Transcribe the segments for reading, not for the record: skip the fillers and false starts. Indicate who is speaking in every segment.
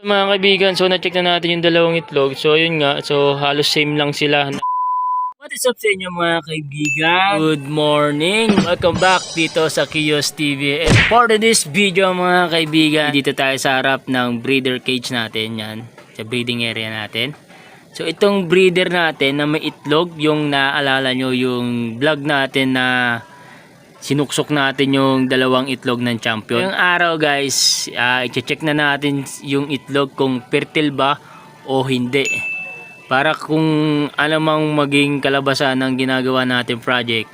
Speaker 1: Mga kaibigan, so na-check na natin yung dalawang itlog. So ayun nga, so halos same lang sila. What is up sa inyo mga kaibigan? Good morning! Welcome back dito sa Kiyos TV. And for this video mga kaibigan, dito tayo sa harap ng breeder cage natin. Yan, sa breeding area natin. So itong breeder natin na may itlog, yung naalala nyo yung vlog natin na sinuksok natin yung dalawang itlog ng champion. Ngayong araw guys, i-check na natin yung itlog kung fertile ba o hindi. Para kung ano mang maging kalabasan ng ginagawa natin project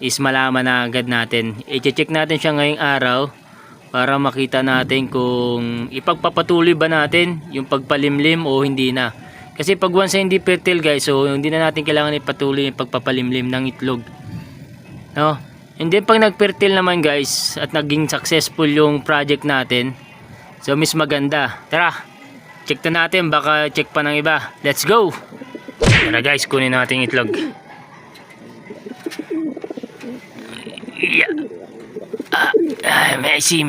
Speaker 1: is malaman na agad natin. I-check natin siya ngayong araw para makita natin kung ipagpapatuloy ba natin yung pagpalimlim o hindi na. Kasi pag once hindi fertile guys, so hindi na natin kailangan ipatuloy yung pagpapalimlim ng itlog. No? And then pag nag-fertile naman guys at naging successful yung project natin, so mas maganda. Tara, check na natin, baka check pa ng iba. Let's go! Tara guys, kunin natin yung itlog. Yeah. Messi.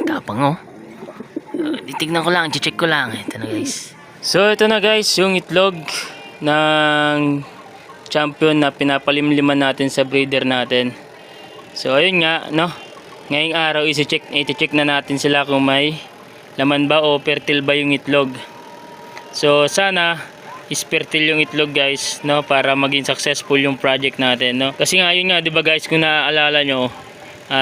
Speaker 1: Tapang oh. Titignan ko lang, check ko lang. Ito na guys. So ito na guys, yung itlog ng champion na pinapalimliman natin sa breeder natin. So ayun nga, no? Ngayong araw i-check na natin sila kung may laman ba o fertile ba yung itlog. So sana is fertile yung itlog guys, no, para maging successful yung project natin, no? Kasi nga yun nga, 'di ba guys, kung naaalala nyo,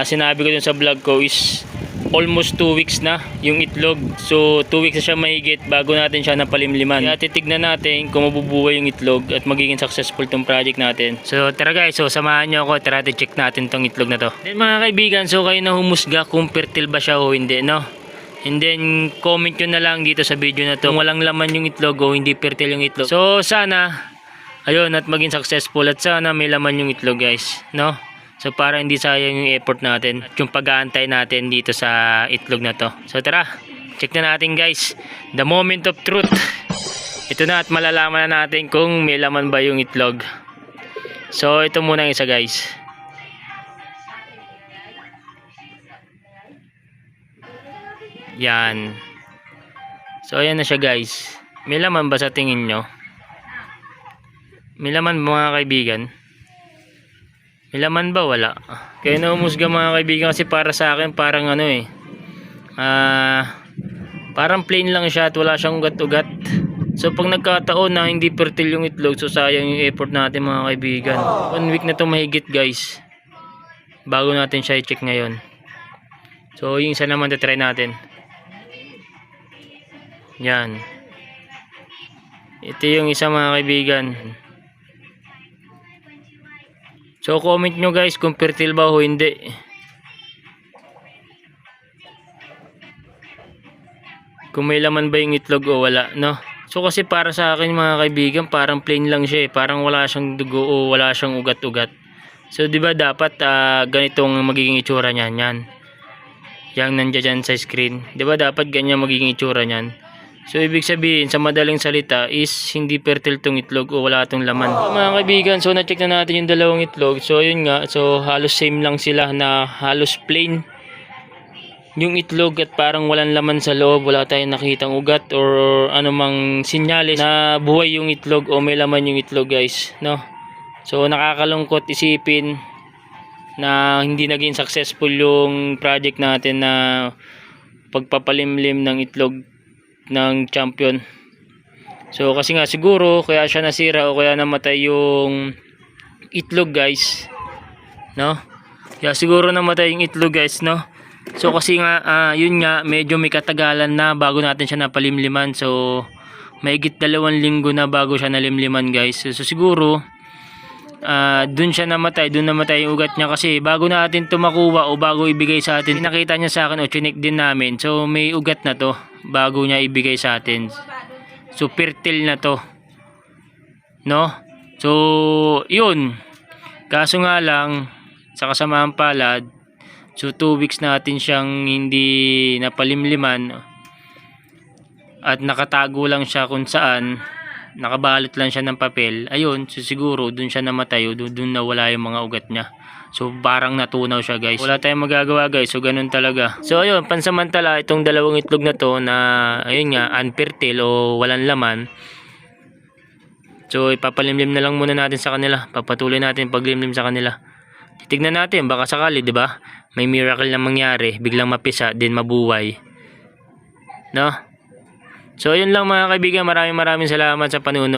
Speaker 1: sinabi ko dun sa vlog ko is almost 2 weeks na yung itlog. So 2 weeks na siya mahigit bago natin siya napalimliman. Kaya titignan natin kung mabubuhay yung itlog at magiging successful tong project natin. So tara guys, so samahan nyo ako, tara check natin tong itlog na to. Then mga kaibigan, so kayo na humusga kung fertile ba siya o hindi, no? And then comment nyo na lang dito sa video na to kung walang laman yung itlog o hindi fertile yung itlog. So sana ayun, at maging successful at sana may laman yung itlog guys, no? So para hindi sayang yung effort natin at yung pag-aantay natin dito sa itlog na to. So tara, check na natin guys. The moment of truth. Ito na at malalaman na natin kung may laman ba yung itlog. So ito muna yung isa guys. Yan. So ayan na siya guys. May laman ba sa tingin nyo? May laman mga kaibigan? May laman ba? Wala. Kaya naumusga mga kaibigan kasi para sa akin parang ano parang plain lang siya at wala siyang ugat-ugat. So pag nagkataon na hindi fertile yung itlog, so sayang yung effort natin mga kaibigan. 1 week na to mahigit guys bago natin siya i-check ngayon. So yung isa naman try natin. Yan. Ito yung isa mga kaibigan. So comment nyo guys kung fertile ba o hindi. Kung may laman ba yung itlog o wala, no? So kasi para sa akin mga kaibigan, parang plain lang siya parang wala siyang dugo o wala siyang ugat-ugat. So di ba dapat ganitong magiging itsura niyan, yan. Yang nandiyan sa screen. Di ba dapat ganyan magiging itsura niyan? So ibig sabihin sa madaling salita is hindi fertile tong itlog o wala tong laman. So, mga kaibigan, so na-check na natin yung dalawang itlog. So yun nga, so halos same lang sila na halos plain yung itlog at parang walang laman sa loob, wala tayong nakitang ugat or anumang sinyalis na buhay yung itlog o may laman yung itlog guys, no? So nakakalungkot isipin na hindi naging successful yung project natin na pagpapalimlim ng itlog ng champion. So kasi nga siguro kaya siya nasira o kaya namatay yung itlog guys, no? Kaya siguro namatay yung itlog guys, no? So kasi nga yun nga, medyo may katagalan na bago natin siya napalimliman. So mahigit 2 linggo na bago siya nalimliman guys. So siguro dun siya namatay, dun namatay yung ugat niya kasi bago natin ito makuha o bago ibigay sa atin, nakita niya sa akin o chinik din namin. So may ugat na to bago niya ibigay sa atin. So fertile na to, no? So yun, kaso nga lang sa kasamaang palad, so 2 weeks natin siyang hindi napalimliman at nakatago lang siya kung saan, nakabalot lang siya ng papel. Ayun, so siguro dun siya namatay o dun nawala yung mga ugat niya. So parang natunaw siya guys. Wala tayong magagawa guys. So ganun talaga. So ayun, pansamantala itong dalawang itlog na to na ayun nga unfertile o walang laman. So ipapalimlim na lang muna natin sa kanila. Papatuloy natin paglimlim sa kanila. Titignan natin baka sakali, 'di ba? May miracle na mangyari, biglang mapisa din mabuhay. No? So ayun lang mga kaibigan, maraming salamat sa panunood.